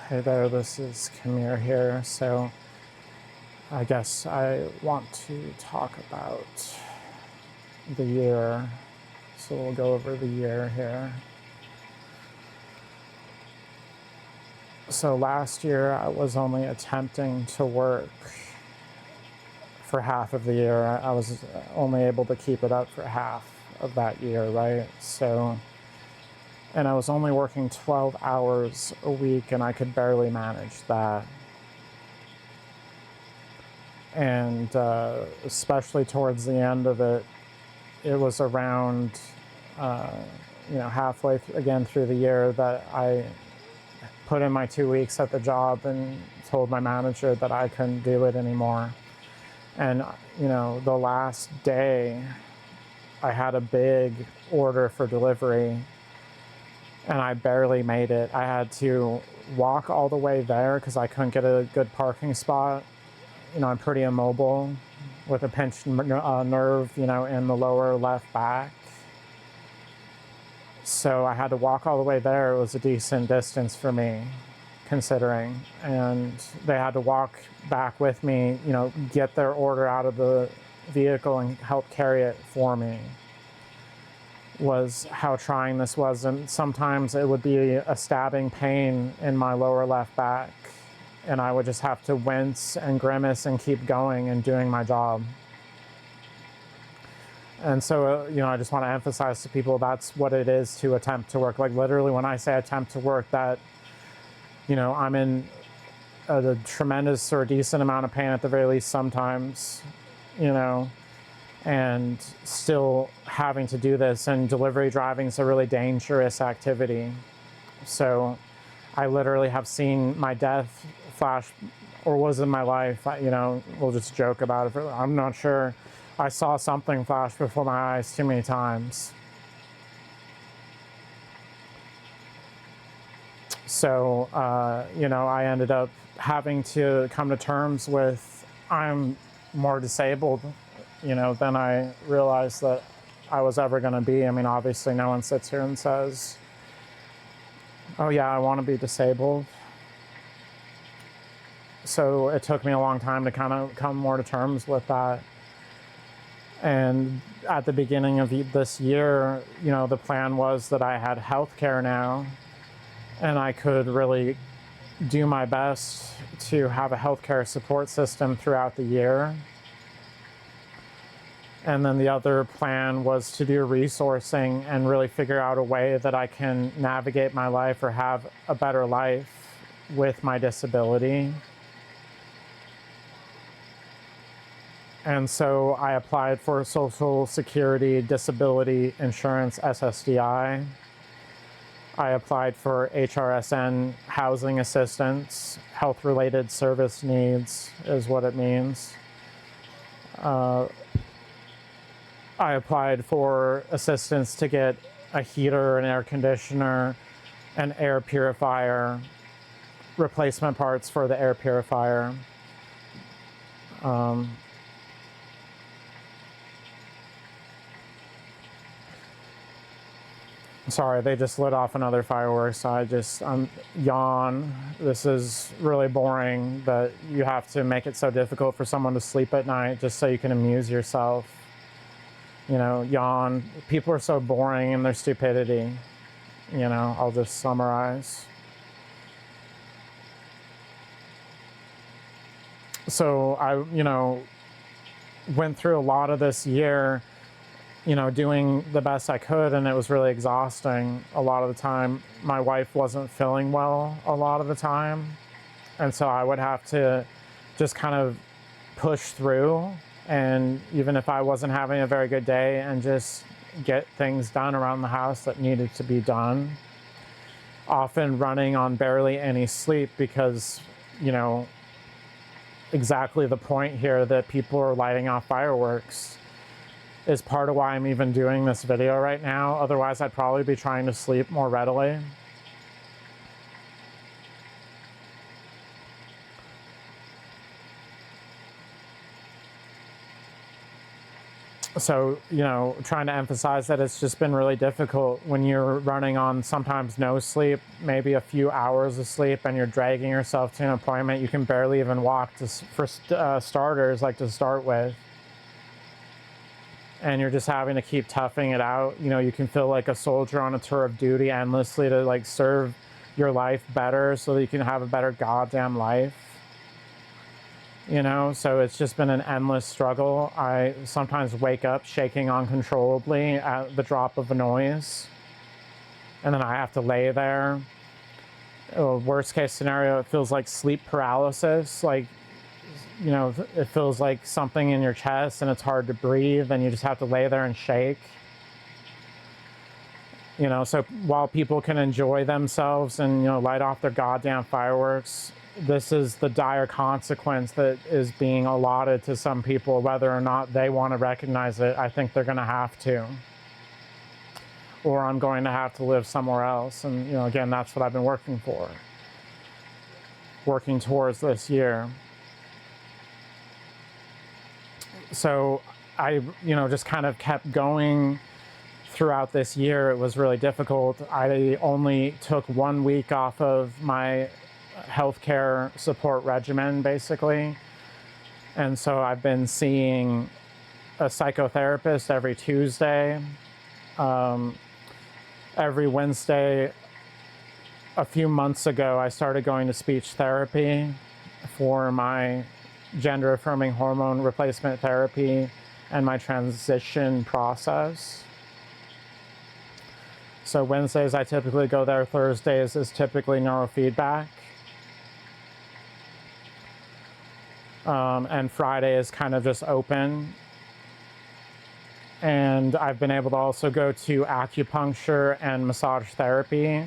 Hey there, this is Kamir here. So, I guess I want to talk about the year. So, we'll go over the year here. So, last year I was only attempting to work for half of the year. I was only able to keep it up for half of that year, right? So, and I was only working 12 hours a week, and I could barely manage that. And especially towards the end of it, it was around, halfway again through the year that I put in my 2 weeks at the job and told my manager that I couldn't do it anymore. And, the last day, I had a big order for delivery and I barely made it. I had to walk all the way there because I couldn't get a good parking spot. I'm pretty immobile with a pinched nerve, in the lower left back. So I had to walk all the way there. It was a decent distance for me, considering. And they had to walk back with me, get their order out of the vehicle and help carry it for me. Was how trying this was. And sometimes it would be a stabbing pain in my lower left back. And I would just have to wince and grimace and keep going and doing my job. And so, I just want to emphasize to people that's what it is to attempt to work. Like literally when I say attempt to work, that, I'm in a tremendous or decent amount of pain at the very least sometimes, and still having to do this. And delivery driving is a really dangerous activity. So I literally have seen my death flash, or was in my life, we'll just joke about it. I'm not sure. I saw something flash before my eyes too many times. So, I ended up having to come to terms with I'm more disabled, than I realized that I was ever going to be. I mean, obviously no one sits here and says, oh yeah, I want to be disabled. So it took me a long time to kind of come more to terms with that. And at the beginning of this year, the plan was that I had healthcare now, and I could really do my best to have a healthcare support system throughout the year. And then the other plan was to do resourcing and really figure out a way that I can navigate my life or have a better life with my disability. And so I applied for Social Security Disability Insurance, SSDI. I applied for HRSN housing assistance, health-related service needs is what it means. I applied for assistance to get a heater, an air conditioner, an air purifier, replacement parts for the air purifier. Sorry, they just lit off another fireworks, so I'm yawn. This is really boring, but you have to make it so difficult for someone to sleep at night just so you can amuse yourself. Yawn. People are so boring in their stupidity. I'll just summarize. So I, went through a lot of this year, doing the best I could, and it was really exhausting a lot of the time. My wife wasn't feeling well a lot of the time, and so I would have to just kind of push through, and even if I wasn't having a very good day, and just get things done around the house that needed to be done. Often running on barely any sleep because, exactly the point here that people are lighting off fireworks is part of why I'm even doing this video right now. Otherwise, I'd probably be trying to sleep more readily. So, trying to emphasize that it's just been really difficult when you're running on sometimes no sleep, maybe a few hours of sleep, and you're dragging yourself to an appointment. You can barely even walk for starters, like to start with. And you're just having to keep toughing it out. You can feel like a soldier on a tour of duty endlessly to like serve your life better so that you can have a better goddamn life. So it's just been an endless struggle. I sometimes wake up shaking uncontrollably at the drop of a noise, and then I have to lay there. Worst case scenario, it feels like sleep paralysis. Like, it feels like something in your chest and it's hard to breathe, and you just have to lay there and shake. So while people can enjoy themselves and, light off their goddamn fireworks, this is the dire consequence that is being allotted to some people, whether or not they want to recognize it. I think they're going to have to. Or I'm going to have to live somewhere else. And, again, that's what I've been working towards this year. So I, just kind of kept going throughout this year. It was really difficult. I only took 1 week off of my healthcare support regimen, basically. And so I've been seeing a psychotherapist every Tuesday, every Wednesday. A few months ago, I started going to speech therapy for my gender-affirming hormone replacement therapy and my transition process. So Wednesdays, I typically go there. Thursdays is typically neurofeedback. And Friday is kind of just open. And I've been able to also go to acupuncture and massage therapy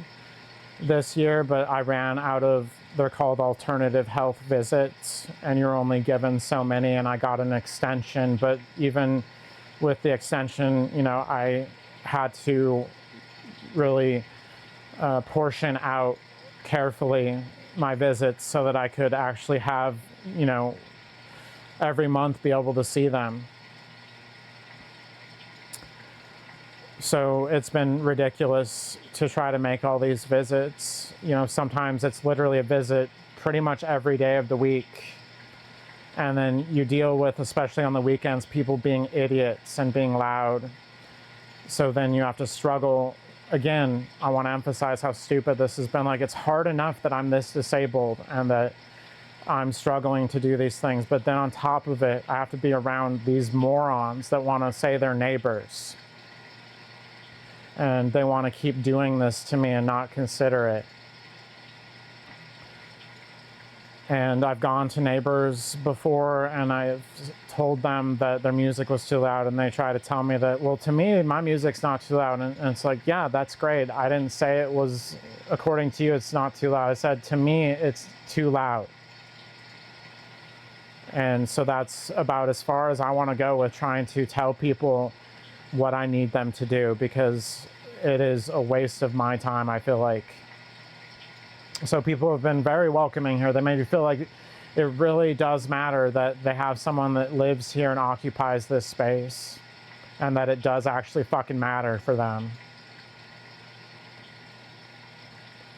this year, but I ran out of, they're called alternative health visits, and you're only given so many, and I got an extension. But even with the extension, I had to really portion out carefully my visits so that I could actually have, every month be able to see them. So it's been ridiculous to try to make all these visits. Sometimes it's literally a visit pretty much every day of the week. And then you deal with, especially on the weekends, people being idiots and being loud. So then you have to struggle. Again, I want to emphasize how stupid this has been. Like, it's hard enough that I'm this disabled and that I'm struggling to do these things. But then on top of it, I have to be around these morons that want to say they're neighbors. And they want to keep doing this to me and not consider it. And I've gone to neighbors before and I've told them that their music was too loud, and they try to tell me that, well, to me, my music's not too loud. And it's like, yeah, that's great. I didn't say it was, according to you, it's not too loud. I said, to me, it's too loud. And so that's about as far as I want to go with trying to tell people what I need them to do, because it is a waste of my time, I feel like. So people have been very welcoming here. They made me feel like it really does matter that they have someone that lives here and occupies this space, and that it does actually fucking matter for them.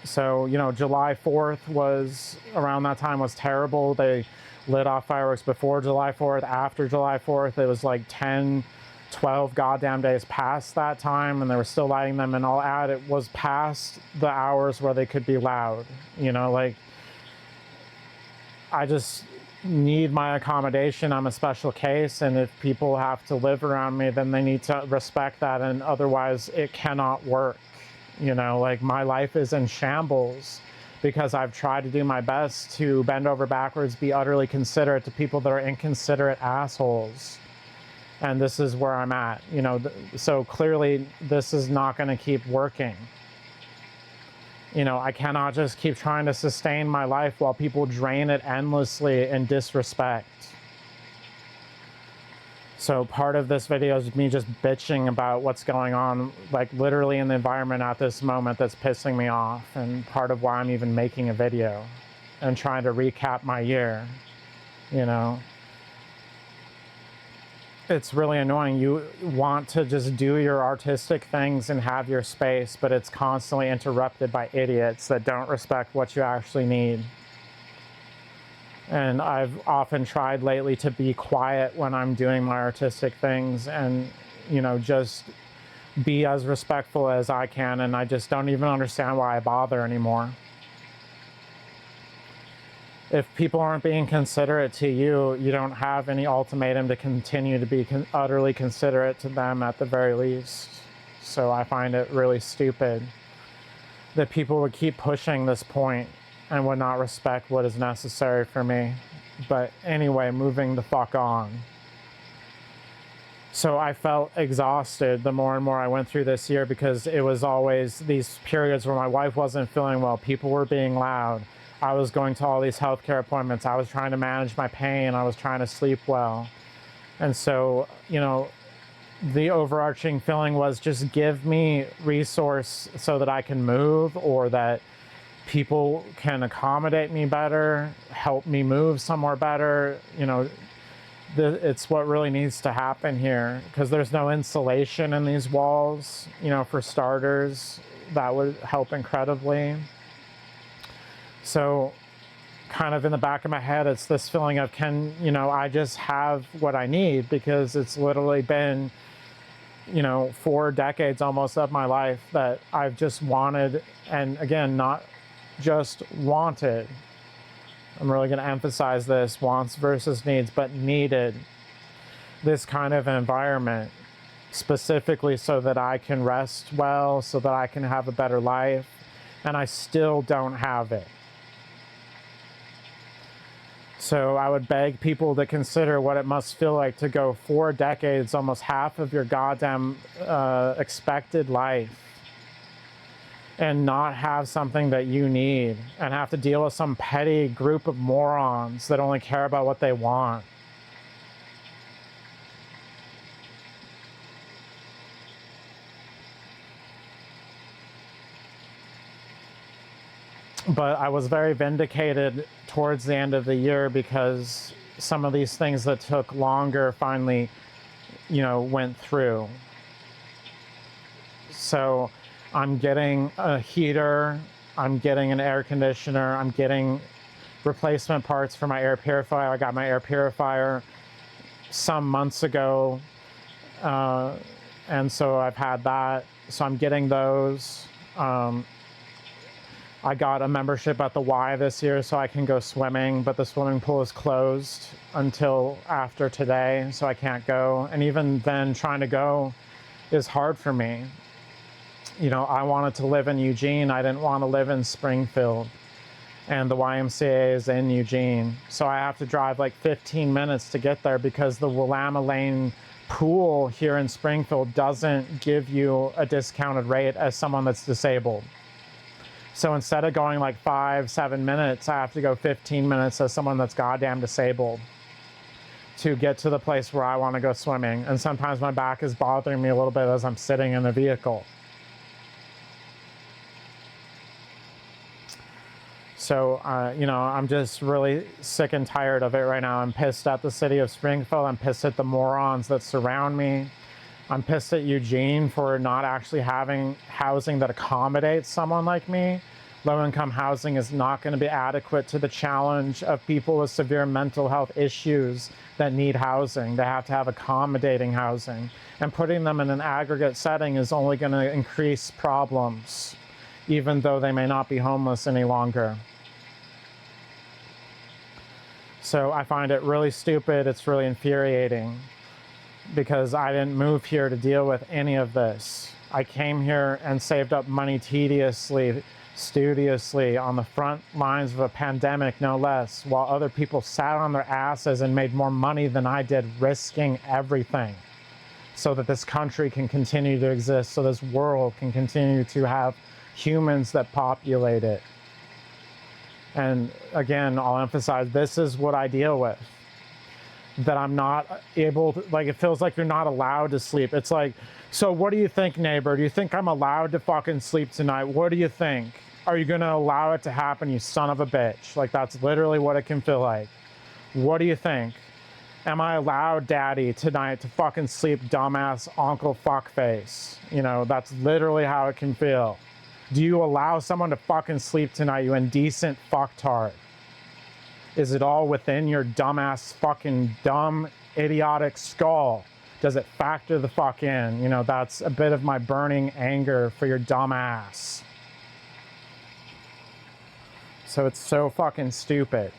So, July 4th was, around that time, was terrible. They lit off fireworks before July 4th. After July 4th, it was like 10, 12 goddamn days past that time, and they were still lighting them, and I'll add, it was past the hours where they could be loud. I just need my accommodation. I'm a special case, and if people have to live around me, then they need to respect that, and otherwise it cannot work. My life is in shambles because I've tried to do my best to bend over backwards, be utterly considerate to people that are inconsiderate assholes. And this is where I'm at, so clearly this is not going to keep working. I cannot just keep trying to sustain my life while people drain it endlessly in disrespect. So part of this video is me just bitching about what's going on, like literally in the environment at this moment that's pissing me off, and part of why I'm even making a video and trying to recap my year, it's really annoying. You want to just do your artistic things and have your space, but it's constantly interrupted by idiots that don't respect what you actually need. And I've often tried lately to be quiet when I'm doing my artistic things and, just be as respectful as I can. And I just don't even understand why I bother anymore. If people aren't being considerate to you, you don't have any ultimatum to continue to be utterly considerate to them at the very least. So I find it really stupid that people would keep pushing this point and would not respect what is necessary for me. But anyway, moving the fuck on. So I felt exhausted the more and more I went through this year, because it was always these periods where my wife wasn't feeling well, people were being loud, I was going to all these healthcare appointments, I was trying to manage my pain, I was trying to sleep well. And so, the overarching feeling was just give me resource so that I can move, or that people can accommodate me better, help me move somewhere better. It's what really needs to happen here, because there's no insulation in these walls, for starters. That would help incredibly. So kind of in the back of my head, it's this feeling of, I just have what I need, because it's literally been, 4 decades almost of my life that I've just wanted, and again, not just wanted. I'm really going to emphasize this, wants versus needs, but needed this kind of environment, specifically so that I can rest well, so that I can have a better life, and I still don't have it. So I would beg people to consider what it must feel like to go 4 decades, almost half of your goddamn expected life, and not have something that you need, and have to deal with some petty group of morons that only care about what they want. But I was very vindicated towards the end of the year, because some of these things that took longer finally, went through. So I'm getting a heater, I'm getting an air conditioner, I'm getting replacement parts for my air purifier. I got my air purifier some months ago, and so I've had that. So I'm getting those. I got a membership at the Y this year so I can go swimming, but the swimming pool is closed until after today, so I can't go. And even then, trying to go is hard for me. I wanted to live in Eugene. I didn't want to live in Springfield. And the YMCA is in Eugene. So I have to drive like 15 minutes to get there, because the Willamette Lane pool here in Springfield doesn't give you a discounted rate as someone that's disabled. So instead of going like 5-7 minutes, I have to go 15 minutes as someone that's goddamn disabled to get to the place where I want to go swimming. And sometimes my back is bothering me a little bit as I'm sitting in the vehicle. So, I'm just really sick and tired of it right now. I'm pissed at the city of Springfield. I'm pissed at the morons that surround me. I'm pissed at Eugene for not actually having housing that accommodates someone like me. Low-income housing is not going to be adequate to the challenge of people with severe mental health issues that need housing. They have to have accommodating housing. And putting them in an aggregate setting is only going to increase problems, even though they may not be homeless any longer. So I find it really stupid. It's really infuriating, because I didn't move here to deal with any of this. I came here and saved up money tediously, studiously, on the front lines of a pandemic, no less, while other people sat on their asses and made more money than I did, risking everything so that this country can continue to exist, so this world can continue to have humans that populate it. And again, I'll emphasize, this is what I deal with. That I'm not able to, like, it feels like you're not allowed to sleep. It's like, so what do you think, neighbor? Do you think I'm allowed to fucking sleep tonight? What do you think? Are you gonna allow it to happen, you son of a bitch? Like, that's literally what it can feel like. What do you think? Am I allowed, Daddy, tonight to fucking sleep, dumbass Uncle fuckface? You know, that's literally how it can feel. Do you allow someone to fucking sleep tonight, you indecent fucktard? Is it all within your dumbass fucking dumb, idiotic skull? Does it factor the fuck in? You know, that's a bit of my burning anger for your dumbass. So it's so fucking stupid.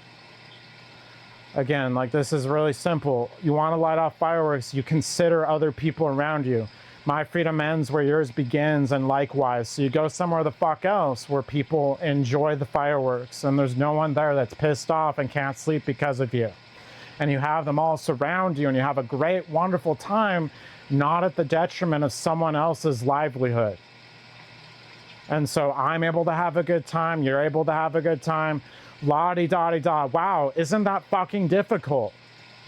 Again, like, this is really simple. You want to light off fireworks, you consider other people around you. My freedom ends where yours begins, and likewise. So you go somewhere the fuck else where people enjoy the fireworks and there's no one there that's pissed off and can't sleep because of you. And you have them all surround you and you have a great, wonderful time, not at the detriment of someone else's livelihood. And so I'm able to have a good time, you're able to have a good time. La-di-da-di-da. Wow, isn't that fucking difficult?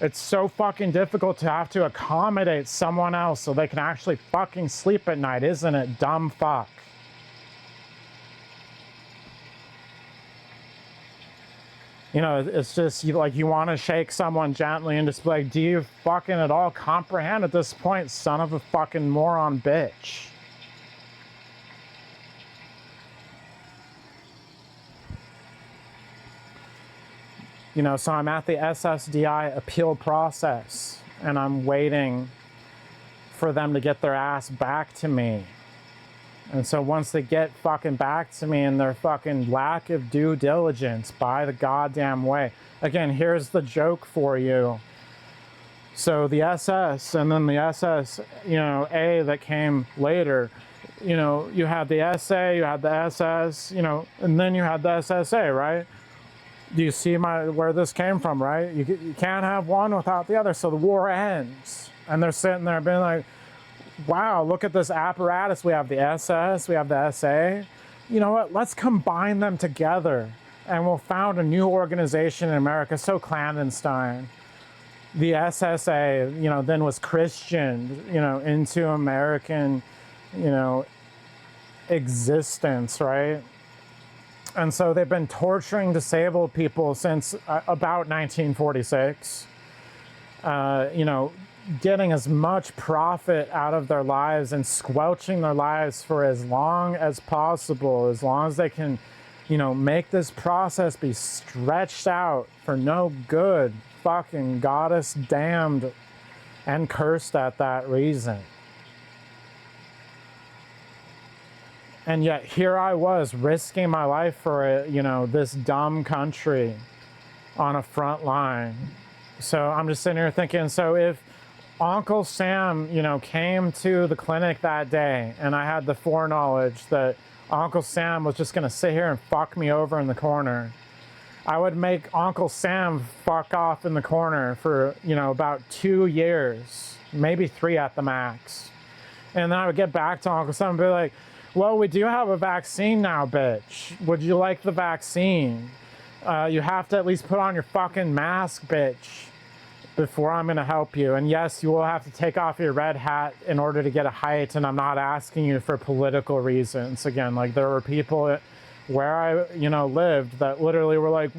It's so fucking difficult to have to accommodate someone else so they can actually fucking sleep at night, isn't it, dumb fuck? You know, it's just like you want to shake someone gently and just be like, do you fucking at all comprehend at this point, son of a fucking moron bitch? You know, so I'm at the SSDI appeal process and I'm waiting for them to get their ass back to me. And so once they get fucking back to me and their fucking lack of due diligence by the goddamn way. Again, here's the joke for you. So the SS and then the SS, you know, A that came later, you know, you had the SA, you had the SS, you know, and then you had the SSA, right? Do you see where this came from, right? You can't have one without the other, so the war ends. And they're sitting there being like, wow, look at this apparatus. We have the SS, we have the SA. You know what? Let's combine them together and we'll found a new organization in America, so clandestine. The SSA, you know, then was Christian, you know, into American, you know, existence, right? And so they've been torturing disabled people since about 1946, you know, getting as much profit out of their lives and squelching their lives for as long as possible, as long as they can, you know, make this process be stretched out for no good, fucking goddess damned and cursed at that reason. And yet here I was risking my life for, you know, this dumb country on a front line. So I'm just sitting here thinking, so if Uncle Sam, you know, came to the clinic that day and I had the foreknowledge that Uncle Sam was just gonna sit here and fuck me over in the corner, I would make Uncle Sam fuck off in the corner for, you know, about 2 years, maybe 3 at the max. And then I would get back to Uncle Sam and be like, well, we do have a vaccine now, bitch. Would you like the vaccine? You have to at least put on your fucking mask, bitch, before I'm gonna help you. And yes, you will have to take off your red hat in order to get a height, and I'm not asking you for political reasons. Again, like, there were people where I, you know, lived that literally were like,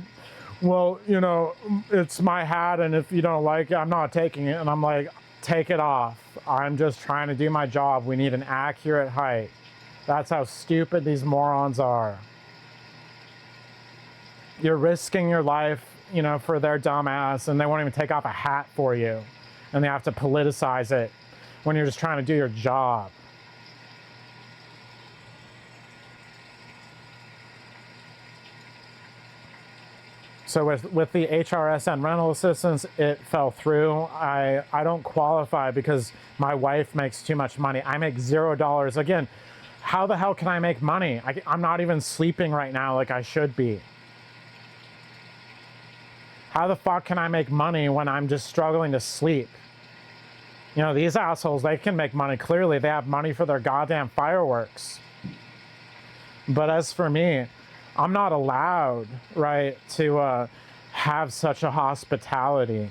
well, you know, it's my hat, and if you don't like it, I'm not taking it. And I'm like, take it off. I'm just trying to do my job. We need an accurate height. That's how stupid these morons are. You're risking your life, you know, for their dumb ass, and they won't even take off a hat for you. And they have to politicize it when you're just trying to do your job. So with the HRSN rental assistance, it fell through. I don't qualify because my wife makes too much money. I make $0. Again, how the hell can I make money? I'm not even sleeping right now like I should be. How the fuck can I make money when I'm just struggling to sleep? You know, these assholes, they can make money. Clearly, they have money for their goddamn fireworks. But as for me, I'm not allowed, right, to have such a hospitality.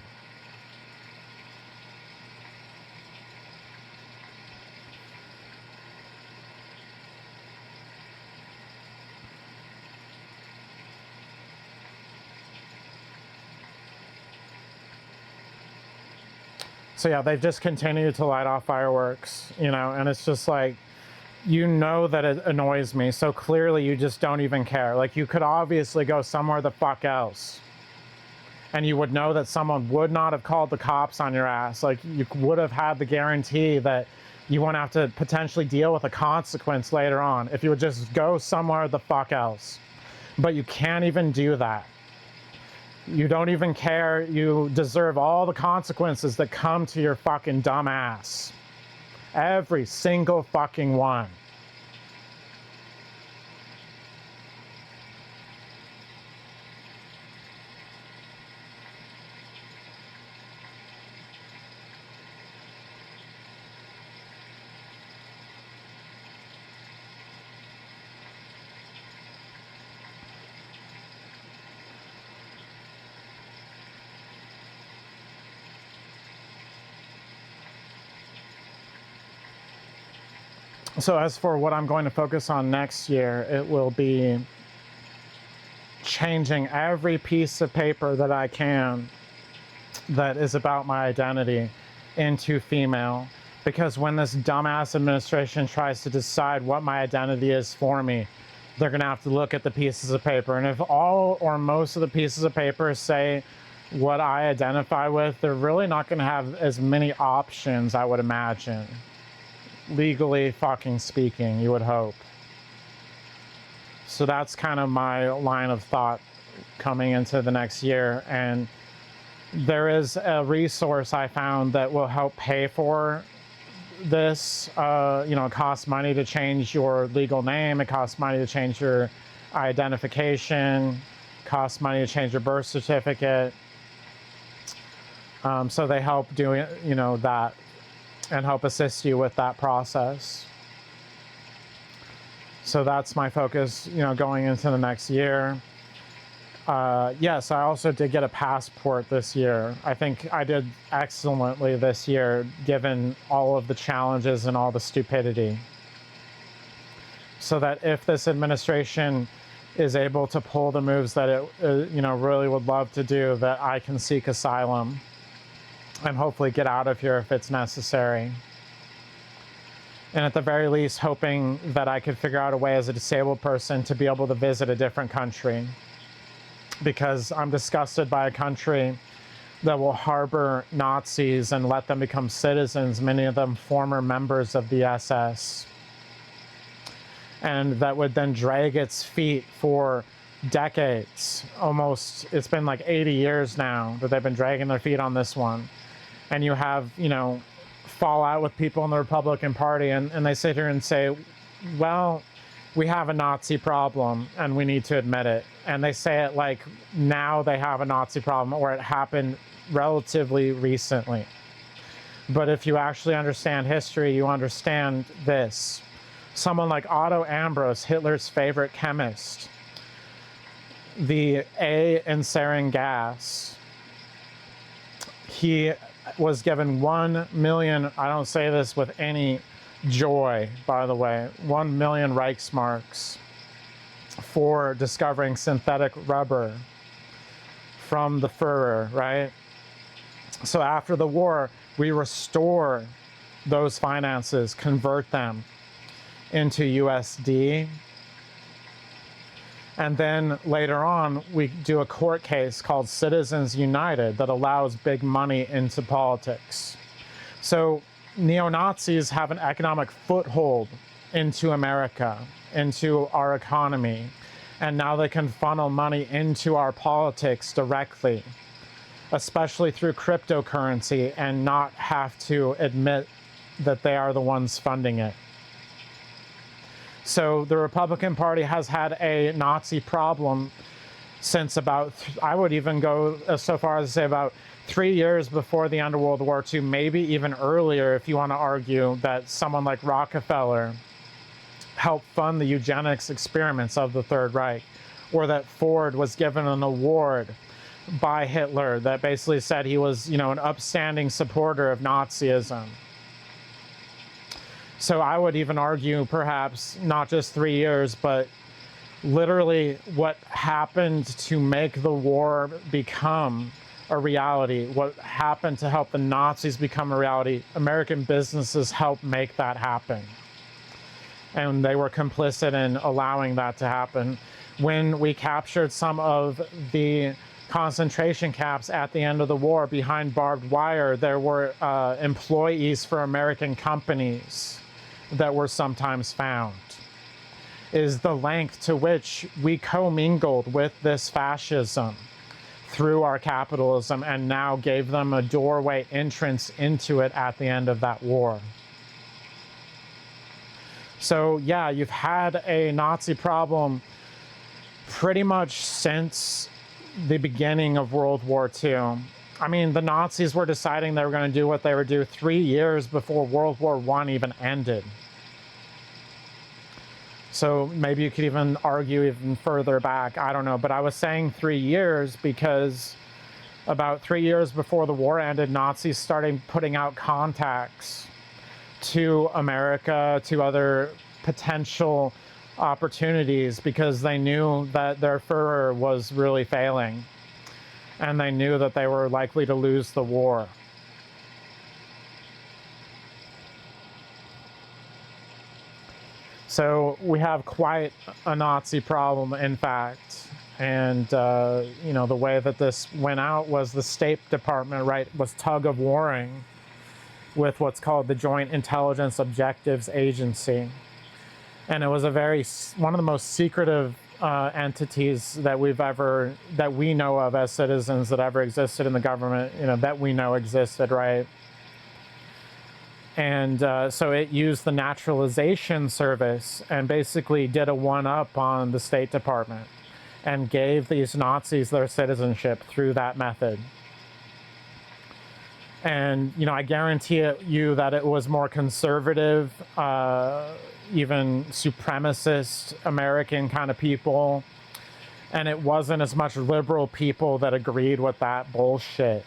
So yeah, they've just continued to light off fireworks, and it's just like, that it annoys me. So clearly you just don't even care. Like, you could obviously go somewhere the fuck else, and you would know that someone would not have called the cops on your ass. Like, you would have had the guarantee that you won't have to potentially deal with a consequence later on if you would just go somewhere the fuck else. But you can't even do that. You don't even care. You deserve all the consequences that come to your fucking dumb ass. Every single fucking one. So as for what I'm going to focus on next year, it will be changing every piece of paper that I can that is about my identity into female. Because when this dumbass administration tries to decide what my identity is for me, they're going to have to look at the pieces of paper. And if all or most of the pieces of paper say what I identify with, they're really not going to have as many options, I would imagine. Legally fucking speaking, you would hope. So that's kind of my line of thought coming into the next year. And there is a resource I found that will help pay for this. It costs money to change your legal name. It costs money to change your identification. It costs money to change your birth certificate. So they help doing, that, and help assist you with that process. So that's my focus, going into the next year. Yes, I also did get a passport this year. I think I did excellently this year, given all of the challenges and all the stupidity. So that if this administration is able to pull the moves that it, really would love to do, that I can seek asylum and hopefully get out of here if it's necessary. And at the very least, hoping that I could figure out a way as a disabled person to be able to visit a different country. Because I'm disgusted by a country that will harbor Nazis and let them become citizens, many of them former members of the SS. And that would then drag its feet for decades. Almost, it's been like 80 years now that they've been dragging their feet on this one. And you have, fallout with people in the Republican Party, and they sit here and say, well, we have a Nazi problem and we need to admit it. And they say it like now they have a Nazi problem, or it happened relatively recently. But if you actually understand history, you understand this. Someone like Otto Ambros, Hitler's favorite chemist, the A in sarin gas, he was given 1 million, I don't say this with any joy, by the way, 1 million Reichsmarks for discovering synthetic rubber from the Führer, right? So after the war, we restore those finances, convert them into USD. And then later on, we do a court case called Citizens United that allows big money into politics. So neo-Nazis have an economic foothold into America, into our economy, and now they can funnel money into our politics directly, especially through cryptocurrency, and not have to admit that they are the ones funding it. So the Republican Party has had a Nazi problem since about, I would even go so far as to say about 3 years before the end of World War II, maybe even earlier if you want to argue that someone like Rockefeller helped fund the eugenics experiments of the Third Reich, or that Ford was given an award by Hitler that basically said he was, an upstanding supporter of Nazism. So I would even argue perhaps not just 3 years, but literally what happened to make the war become a reality, what happened to help the Nazis become a reality, American businesses helped make that happen. And they were complicit in allowing that to happen. When we captured some of the concentration camps at the end of the war behind barbed wire, there were employees for American companies that were sometimes found. Is the length to which we commingled with this fascism through our capitalism and now gave them a doorway entrance into it at the end of that war. So yeah, you've had a Nazi problem pretty much since the beginning of World War II. I mean, the Nazis were deciding they were going to do what they would do 3 years before World War I even ended. So maybe you could even argue even further back, I don't know. But I was saying 3 years because about 3 years before the war ended, Nazis started putting out contacts to America, to other potential opportunities, because they knew that their Führer was really failing. And they knew that they were likely to lose the war. So we have quite a Nazi problem, in fact. And, you know, the way that this went out was the State Department, right, was tug-of-warring with what's called the Joint Intelligence Objectives Agency. And it was one of the most secretive entities that we know of as citizens that ever existed in the government, you know, that we know existed, right? And so it used the naturalization service and basically did a one-up on the State Department and gave these Nazis their citizenship through that method. And, you know, I guarantee you that it was more conservative, even supremacist American kind of people. And it wasn't as much liberal people that agreed with that bullshit.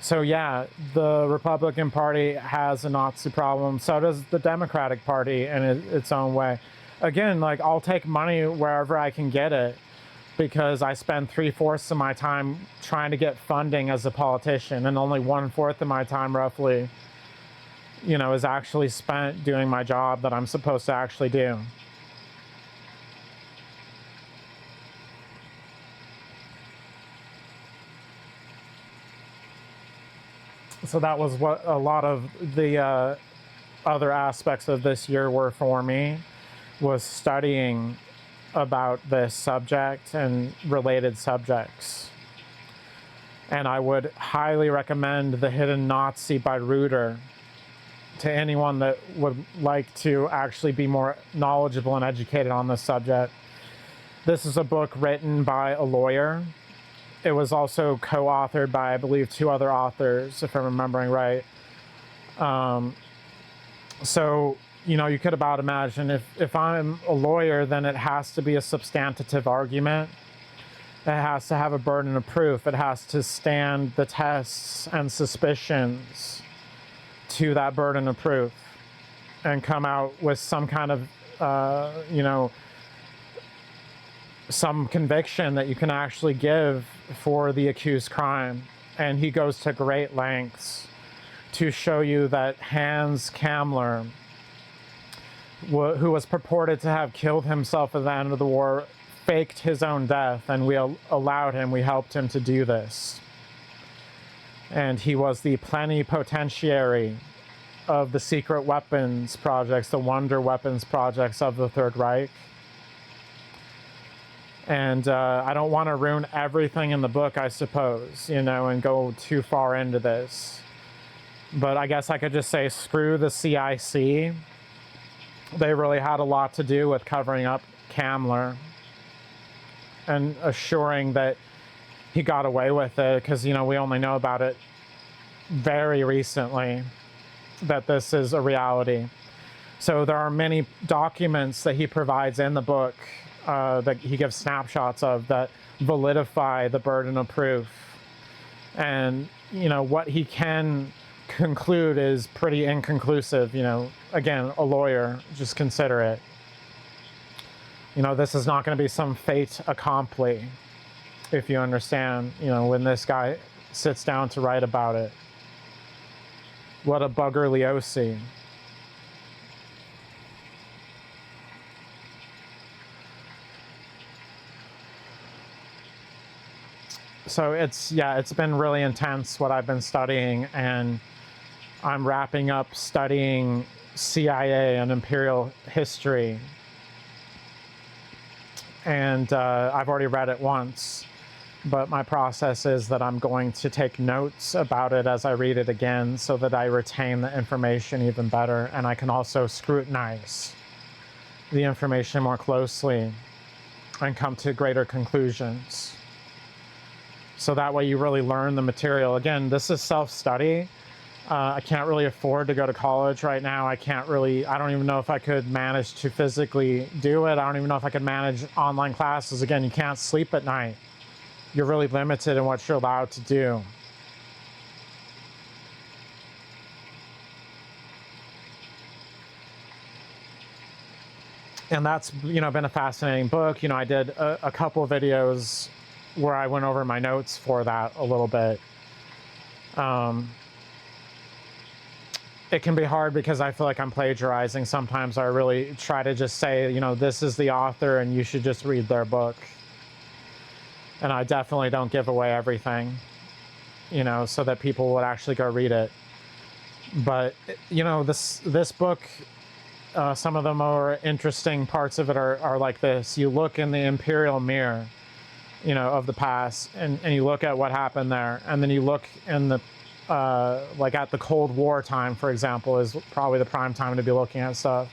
So yeah, the Republican Party has a Nazi problem. So does the Democratic Party in its own way. Again, like, I'll take money wherever I can get it, because I spend 3/4 of my time trying to get funding as a politician, and only 1/4 of my time, roughly, you know, is actually spent doing my job that I'm supposed to actually do. So that was what a lot of the other aspects of this year were for me, was studying about this subject and related subjects. And I would highly recommend The Hidden Nazi by Reuter to anyone that would like to actually be more knowledgeable and educated on this subject. This is a book written by a lawyer. It was also co-authored by, I believe, 2 other authors, if I'm remembering right. So, you know, you could about imagine if I'm a lawyer, then it has to be a substantive argument. It has to have a burden of proof. It has to stand the tests and suspicions to that burden of proof and come out with some kind of, you know, some conviction that you can actually give for the accused crime. And he goes to great lengths to show you that Hans Kammler, who was purported to have killed himself at the end of the war, faked his own death, and we helped him to do this. And he was the plenipotentiary of the secret weapons projects, the wonder weapons projects of the Third Reich. And I don't want to ruin everything in the book, I suppose, you know, and go too far into this. But I guess I could just say, screw the CIC. They really had a lot to do with covering up Kammler and assuring that he got away with it, because, you know, we only know about it very recently, that this is a reality. So there are many documents that he provides in the book that he gives snapshots of that validify the burden of proof. And, you know, what he can conclude is pretty inconclusive. You know, again, a lawyer, just consider it. You know, this is not going to be some fait accompli. if you understand, when this guy sits down to write about it. What a buggerliosi. So it's been really intense what I've been studying, and I'm wrapping up studying CIA and imperial history. And I've already read it once, but my process is that I'm going to take notes about it as I read it again so that I retain the information even better, and I can also scrutinize the information more closely and come to greater conclusions. So that way you really learn the material. Again, this is self-study. I can't really afford to go to college right now. I don't even know if I could manage to physically do it. I don't even know if I could manage online classes. Again, you can't sleep at night. You're really limited in what you're allowed to do. And that's, been a fascinating book. I did a couple of videos where I went over my notes for that a little bit. It can be hard because I feel like I'm plagiarizing. Sometimes I really try to just say, this is the author and you should just read their book. And I definitely don't give away everything, so that people would actually go read it. But, this book, some of the more interesting parts of it are like this. You look in the imperial mirror, of the past, and you look at what happened there. And then you look in the, like at the Cold War time, for example, is probably the prime time to be looking at stuff.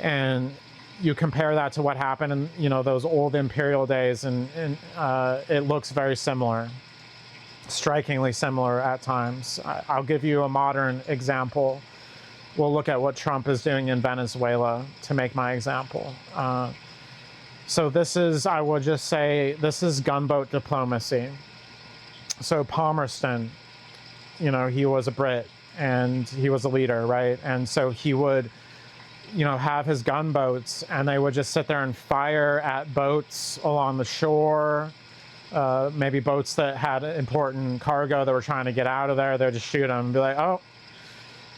And you compare that to what happened in, those old imperial days, and it looks very similar, strikingly similar at times. I'll give you a modern example. We'll look at what Trump is doing in Venezuela to make my example. So I would just say, this is gunboat diplomacy. So Palmerston, he was a Brit and he was a leader, right? And so he would, have his gunboats, and they would just sit there and fire at boats along the shore, maybe boats that had important cargo that were trying to get out of there. They would just shoot them and be like, oh,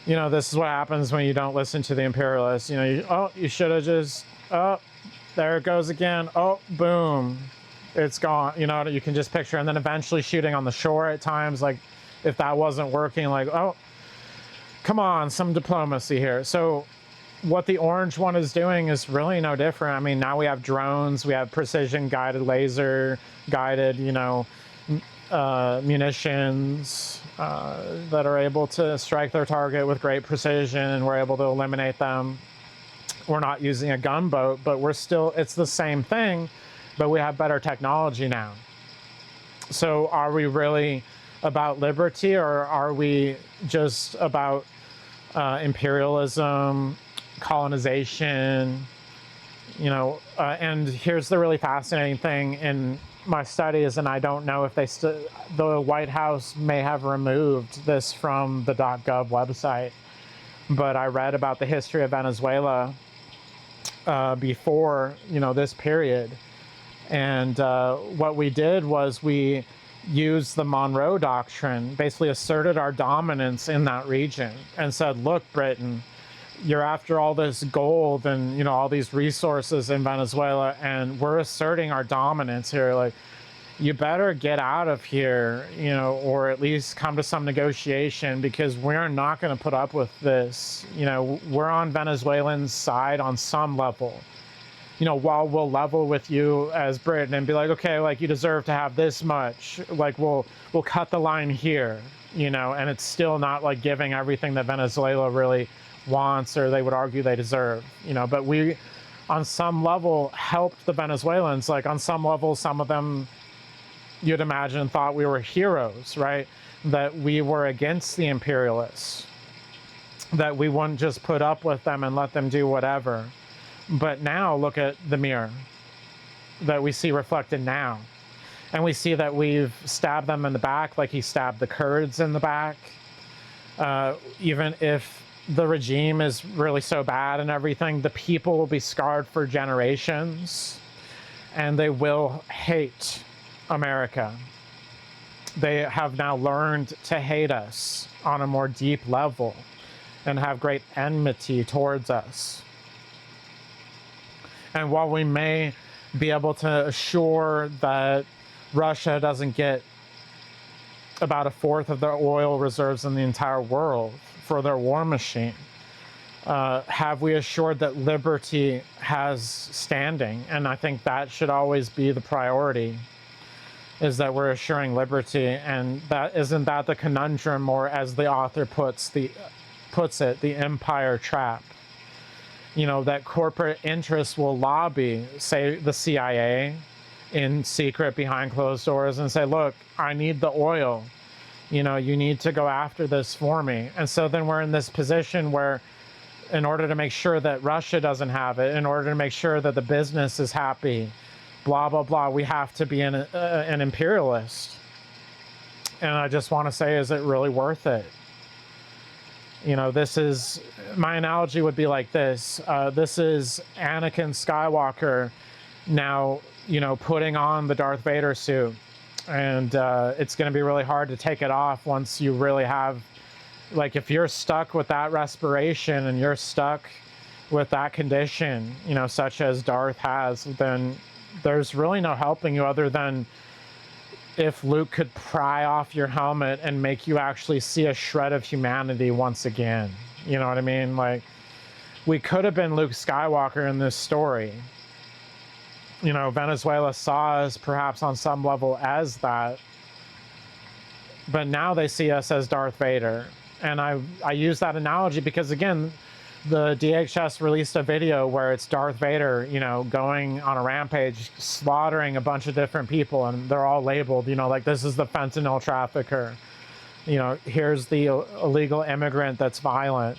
this is what happens when you don't listen to the imperialists. You should have just, oh, there it goes again. Oh, boom, it's gone. You can just picture, and then eventually shooting on the shore at times, like if that wasn't working, like, oh, come on, some diplomacy here. So what the orange one is doing is really no different. I mean, now we have drones, we have precision guided, laser guided, munitions that are able to strike their target with great precision, and we're able to eliminate them. We're not using a gunboat, but it's the same thing, but we have better technology now. So are we really about liberty, or are we just about imperialism, colonization? And here's the really fascinating thing in my studies, and I don't know if the White House may have removed this from the .gov website, but I read about the history of Venezuela before, this period. And what we did was we used the Monroe Doctrine, basically asserted our dominance in that region, and said, look, Britain, you're after all this gold and, all these resources in Venezuela, and we're asserting our dominance here. Like, you better get out of here, or at least come to some negotiation, because we're not going to put up with this. We're on Venezuelans' side on some level. While we'll level with you as Britain and be like, okay, like, you deserve to have this much, like, we'll cut the line here, and it's still not like giving everything that Venezuela really wants, or they would argue they deserve, but we, on some level, helped the Venezuelans. Like, on some level, some of them, you'd imagine, thought we were heroes, right? That we were against the imperialists, that we wouldn't just put up with them and let them do whatever. But now look at the mirror that we see reflected now. And we see that we've stabbed them in the back, like he stabbed the Kurds in the back. Even if the regime is really so bad and everything, the people will be scarred for generations, and they will hate America. They have now learned to hate us on a more deep level and have great enmity towards us. And while we may be able to assure that Russia doesn't get about a fourth of their oil reserves in the entire world for their war machine, have we assured that liberty has standing? And I think that should always be the priority, is that we're assuring liberty. And that isn't that the conundrum, or as the author puts it, the empire trap. You know, that corporate interests will lobby, say the CIA, in secret behind closed doors and say, look, I need the oil. You know, you need to go after this for me. And so then we're in this position where, in order to make sure that Russia doesn't have it, in order to make sure that the business is happy, blah, blah, blah, we have to be an imperialist. And I just want to say, is it really worth it? You know, this is, my analogy would be like this. This is Anakin Skywalker now, you know, putting on the Darth Vader suit. And it's going to be really hard to take it off once you really have, like, if you're stuck with that respiration and you're stuck with that condition, you know, such as Darth has, then there's really no helping you other than if Luke could pry off your helmet and make you actually see a shred of humanity once again. You know what I mean? Like, we could have been Luke Skywalker in this story. You know, Venezuela saw us perhaps on some level as that, but now they see us as Darth Vader. And I use that analogy because, again, the DHS released a video where it's Darth Vader, you know, going on a rampage, slaughtering a bunch of different people, and they're all labeled, you know, like, this is the fentanyl trafficker. You know, here's the illegal immigrant that's violent.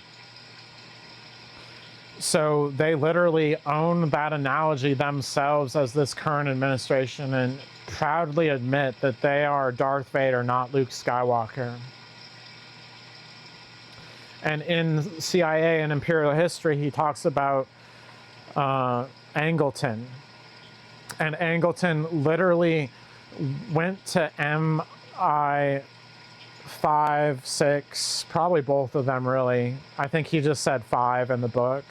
So they literally own that analogy themselves as this current administration and proudly admit that they are Darth Vader, not Luke Skywalker. And in CIA and Imperial History, he talks about Angleton. And Angleton literally went to MI5, 6, probably both of them, really. I think he just said 5 in the book.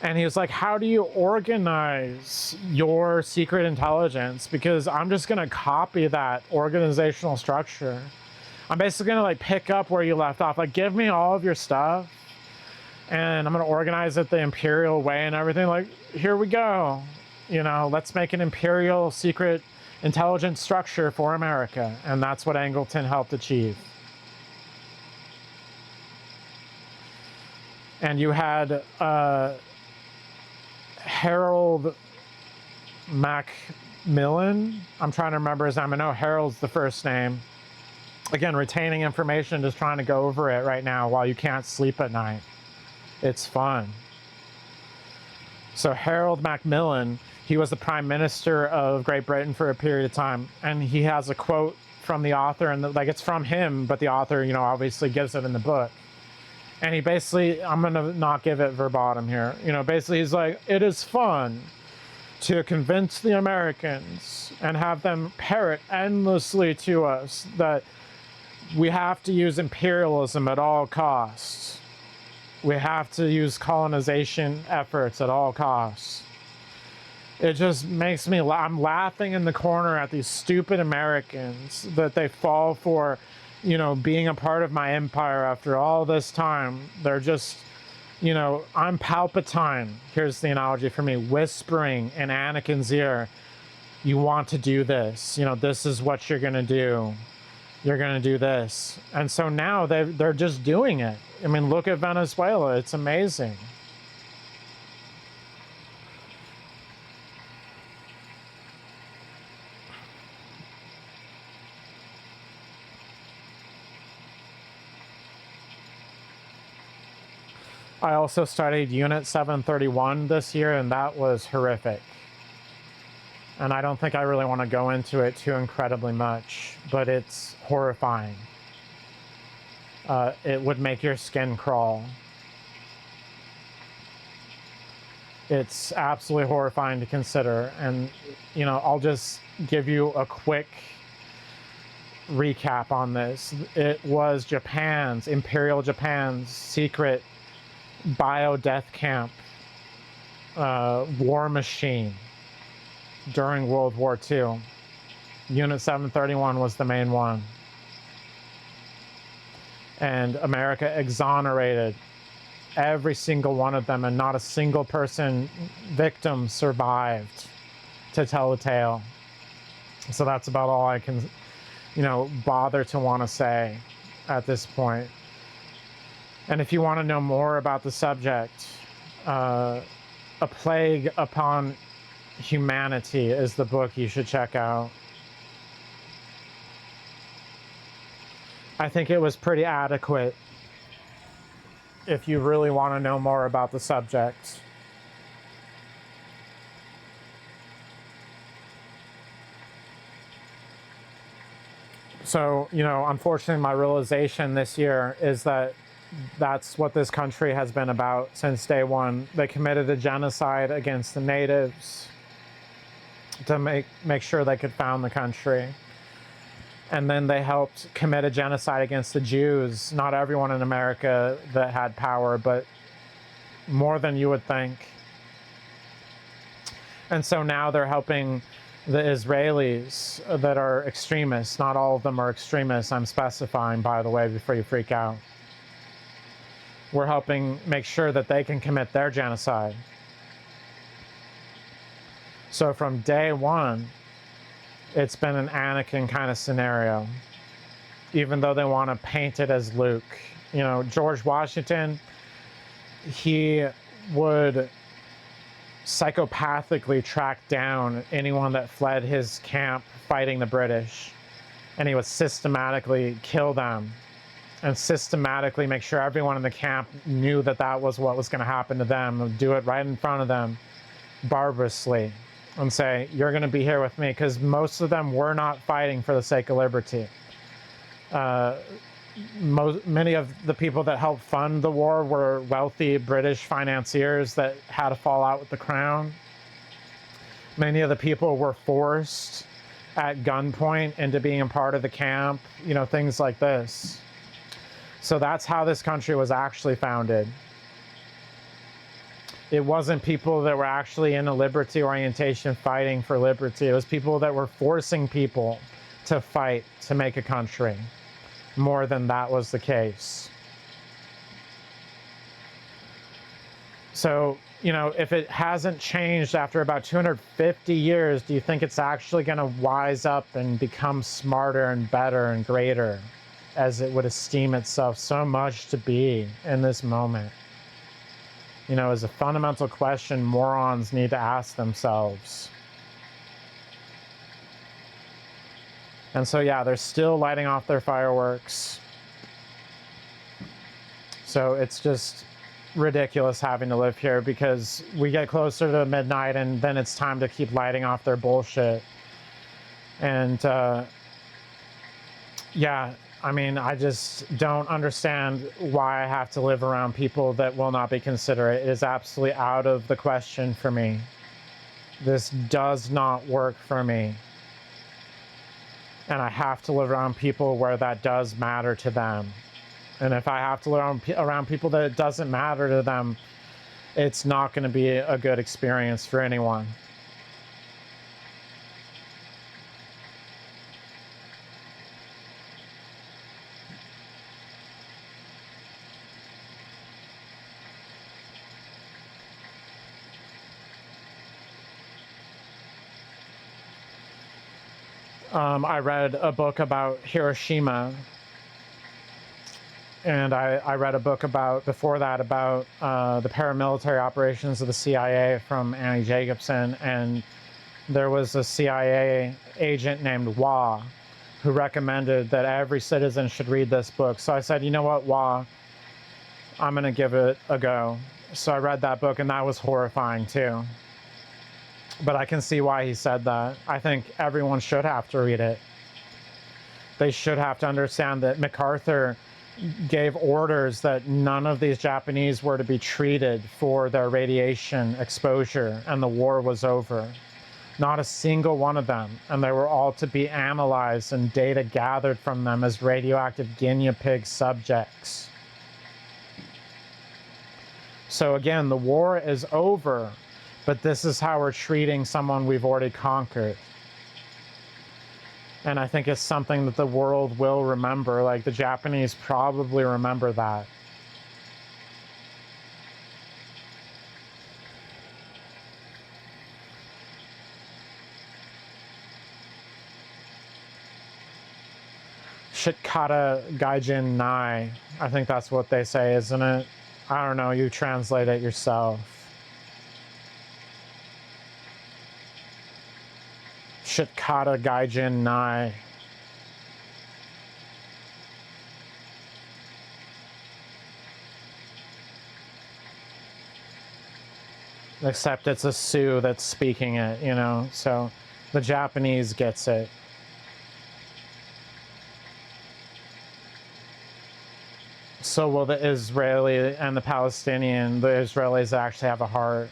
And he was like, how do you organize your secret intelligence? Because I'm just going to copy that organizational structure. I'm basically going to, like, pick up where you left off. Like, give me all of your stuff, and I'm going to organize it the imperial way and everything. Like, here we go. You know, let's make an imperial secret intelligence structure for America. And that's what Angleton helped achieve. And you had Harold Macmillan. I'm trying to remember his name. I know Harold's the first name. Again, retaining information, just trying to go over it right now while you can't sleep at night. It's fun. So Harold Macmillan, he was the Prime Minister of Great Britain for a period of time. And he has a quote from the author, and like, it's from him, but the author, you know, obviously gives it in the book. And he basically, I'm going to not give it verbatim here. You know, basically he's like, it is fun to convince the Americans and have them parrot endlessly to us that we have to use imperialism at all costs. We have to use colonization efforts at all costs. It just makes me, I'm laughing in the corner at these stupid Americans that they fall for, you know, being a part of my empire after all this time. They're just, you know, I'm Palpatine, here's the analogy for me, whispering in Anakin's ear, you want to do this, you know, this is what you're going to do. You're going to do this. And so now they're just doing it. I mean, look at Venezuela. It's amazing. I also studied Unit 731 this year, and that was horrific. And I don't think I really want to go into it too incredibly much, but it's horrifying. It would make your skin crawl. It's absolutely horrifying to consider. And, I'll just give you a quick recap on this. It was Imperial Japan's secret bio-death camp, war machine during World War II. Unit 731 was the main one. And America exonerated every single one of them, and not a single victim survived to tell the tale. So that's about all I can, bother to want to say at this point. And if you want to know more about the subject, A Plague Upon Humanity is the book you should check out. I think it was pretty adequate if you really want to know more about the subject. So, unfortunately, my realization this year is that that's what this country has been about since day one. They committed a genocide against the natives to make sure they could found the country. And then they helped commit a genocide against the Jews. Not everyone in America that had power, but more than you would think. And so now they're helping the Israelis that are extremists. Not all of them are extremists, I'm specifying, by the way, before you freak out. We're helping make sure that they can commit their genocide. So from day one, it's been an Anakin kind of scenario, even though they want to paint it as Luke. George Washington, he would psychopathically track down anyone that fled his camp fighting the British, and he would systematically kill them and systematically make sure everyone in the camp knew that that was what was going to happen to them, and do it right in front of them barbarously, and say, you're going to be here with me, because most of them were not fighting for the sake of liberty. Many of the people that helped fund the war were wealthy British financiers that had a fallout with the crown. Many of the people were forced at gunpoint into being a part of the camp, things like this. So that's how this country was actually founded. It wasn't people that were actually in a liberty orientation fighting for liberty. It was people that were forcing people to fight to make a country, more than that was the case. So, if it hasn't changed after about 250 years, do you think it's actually going to wise up and become smarter and better and greater, as it would esteem itself so much to be in this moment? Is a fundamental question morons need to ask themselves. And so, yeah, they're still lighting off their fireworks. So it's just ridiculous having to live here, because we get closer to midnight and then it's time to keep lighting off their bullshit. And yeah, I just don't understand why I have to live around people that will not be considerate. It is absolutely out of the question for me. This does not work for me. And I have to live around people where that does matter to them. And if I have to live around people that it doesn't matter to them, it's not going to be a good experience for anyone. I read a book about Hiroshima, and I read a book before that about the paramilitary operations of the CIA from Annie Jacobsen, and there was a CIA agent named Wah who recommended that every citizen should read this book. So I said, you know what, Wah, I'm going to give it a go. So I read that book, and that was horrifying too. But I can see why he said that. I think everyone should have to read it. They should have to understand that MacArthur gave orders that none of these Japanese were to be treated for their radiation exposure, and the war was over. Not a single one of them, and they were all to be analyzed and data gathered from them as radioactive guinea pig subjects. So again, the war is over, but this is how we're treating someone we've already conquered. And I think it's something that the world will remember. Like, the Japanese probably remember that. Shitkata Gaijin Nai. I think that's what they say, isn't it? I don't know, you translate it yourself. Shitkata Gaijin Nai. Except it's a Sioux that's speaking it, you know, so the Japanese gets it. So will the Israeli and the Palestinian, the Israelis actually have a heart.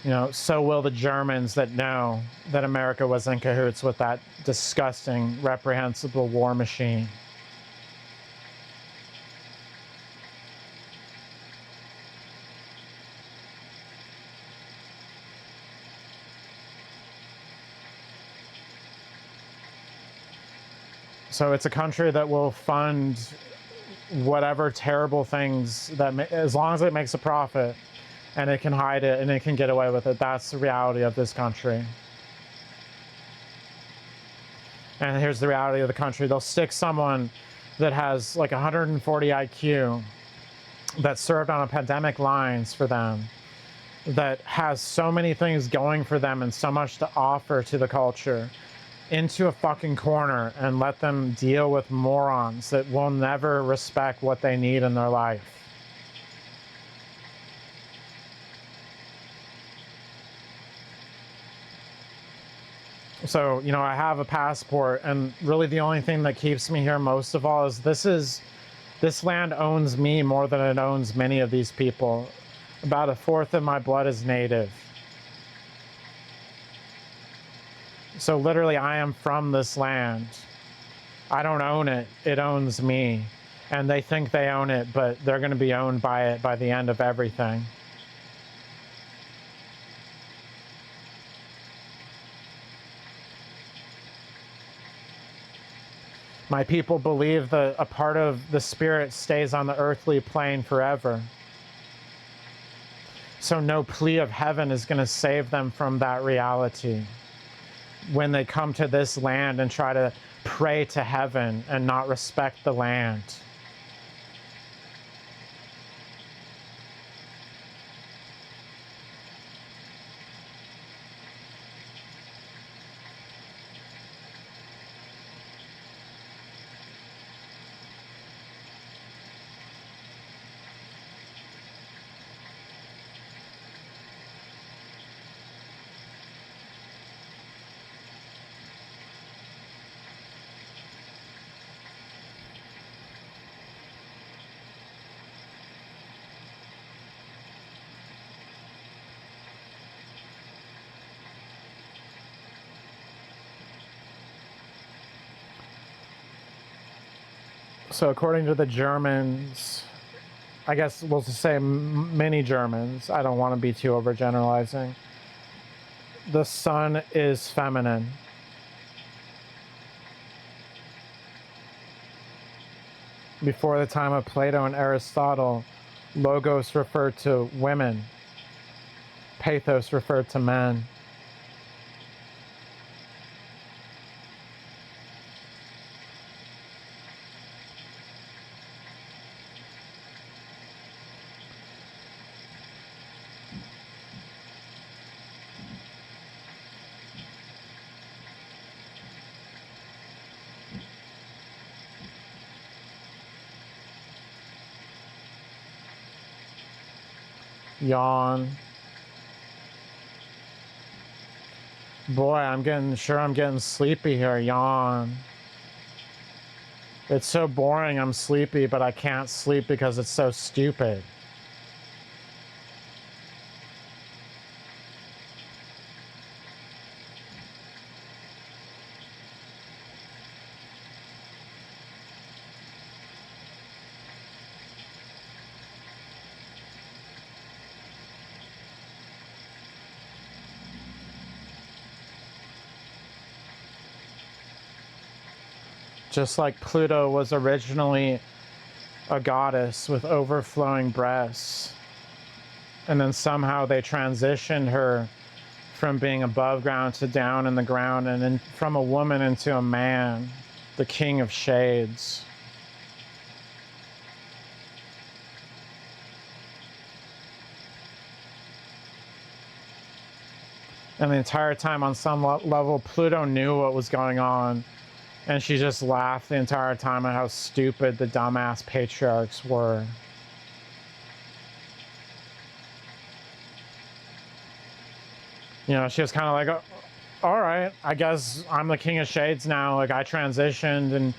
You know, so will the Germans that know that America was in cahoots with that disgusting, reprehensible war machine. So it's a country that will fund whatever terrible things that, as long as it makes a profit and it can hide it and it can get away with it. That's the reality of this country. And here's the reality of the country. They'll stick someone that has like 140 IQ, that served on a pandemic lines for them, that has so many things going for them and so much to offer to the culture, into a fucking corner and let them deal with morons that will never respect what they need in their life. So, you know, I have a passport, and really the only thing that keeps me here most of all is this land owns me more than it owns many of these people. About a fourth of my blood is native. So literally, I am from this land. I don't own it, it owns me. And they think they own it, but they're going to be owned by it by the end of everything. My people believe that a part of the spirit stays on the earthly plane forever. So no plea of heaven is going to save them from that reality when they come to this land and try to pray to heaven and not respect the land. So according to the Germans, I guess we'll just say many Germans, I don't want to be too overgeneralizing, the sun is feminine. Before the time of Plato and Aristotle, logos referred to women, pathos referred to men. Yawn. Boy, I'm getting sleepy here. Yawn. It's so boring, I'm sleepy, but I can't sleep because it's so stupid. Just like Pluto was originally a goddess with overflowing breasts, and then somehow they transitioned her from being above ground to down in the ground, and then from a woman into a man, the king of shades. And the entire time, on some level, Pluto knew what was going on, and she just laughed the entire time at how stupid the dumbass patriarchs were. You know, she was kind of like, oh, all right, I guess I'm the king of shades now. Like, I transitioned, and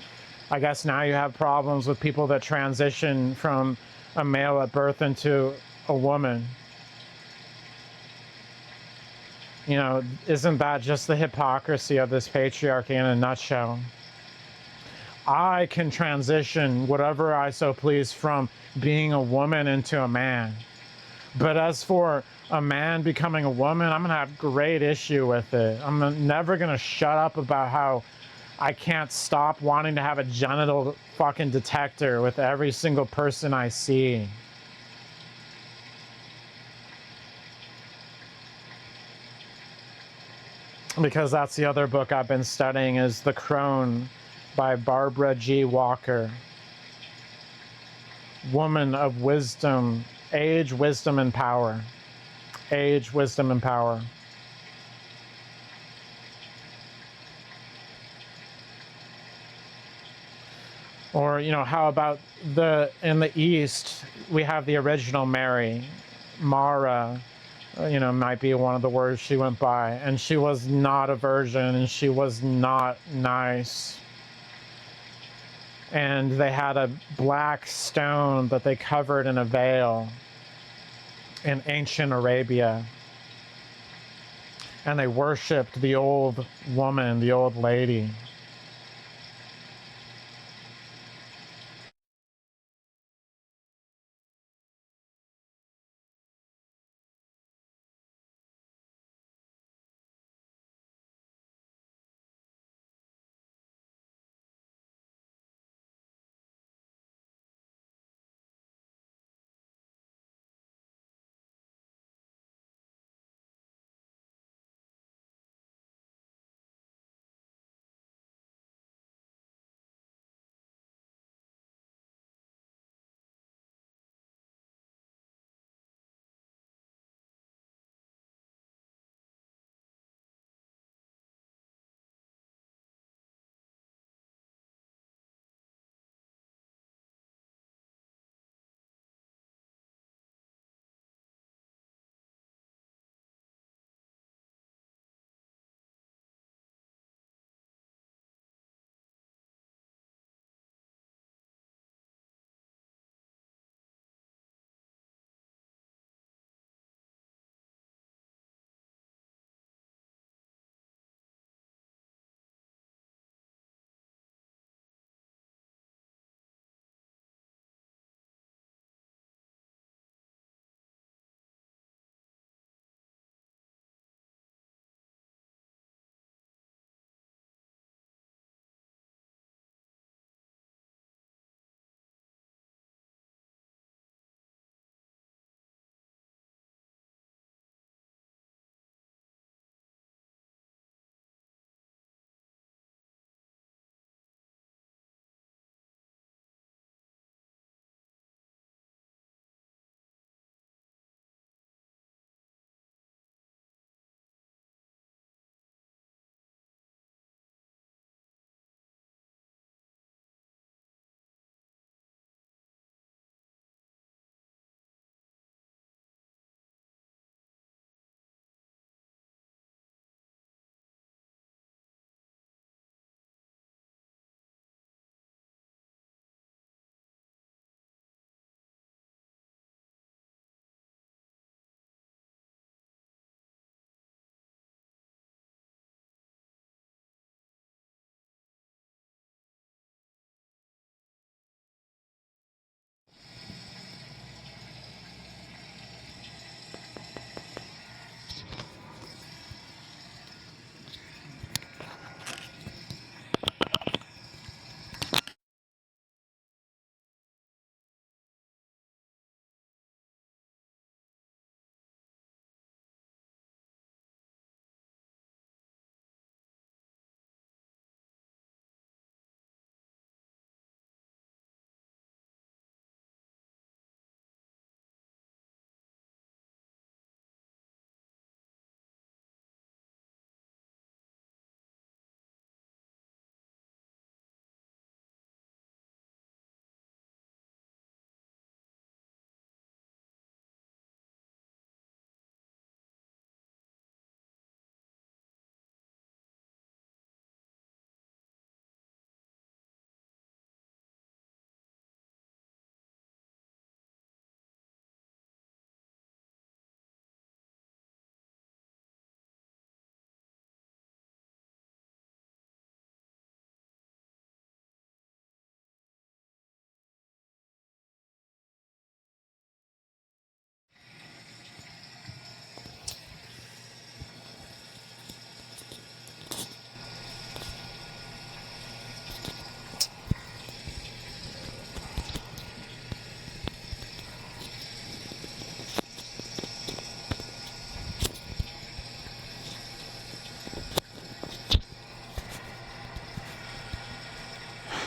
I guess now you have problems with people that transition from a male at birth into a woman. You know, isn't that just the hypocrisy of this patriarchy in a nutshell? I can transition whatever I so please from being a woman into a man. But as for a man becoming a woman, I'm going to have great issue with it. I'm never going to shut up about how I can't stop wanting to have a genital fucking detector with every single person I see. Because that's the other book I've been studying, is The Crone by Barbara G. Walker. Woman of wisdom, age, wisdom, and power. Age, wisdom, and power. Or, you know, how about in the East, we have the original Mary, Mara, you know, might be one of the words she went by. And she was not a virgin, and she was not nice. And they had a black stone that they covered in a veil in ancient Arabia. And they worshipped the old woman, the old lady.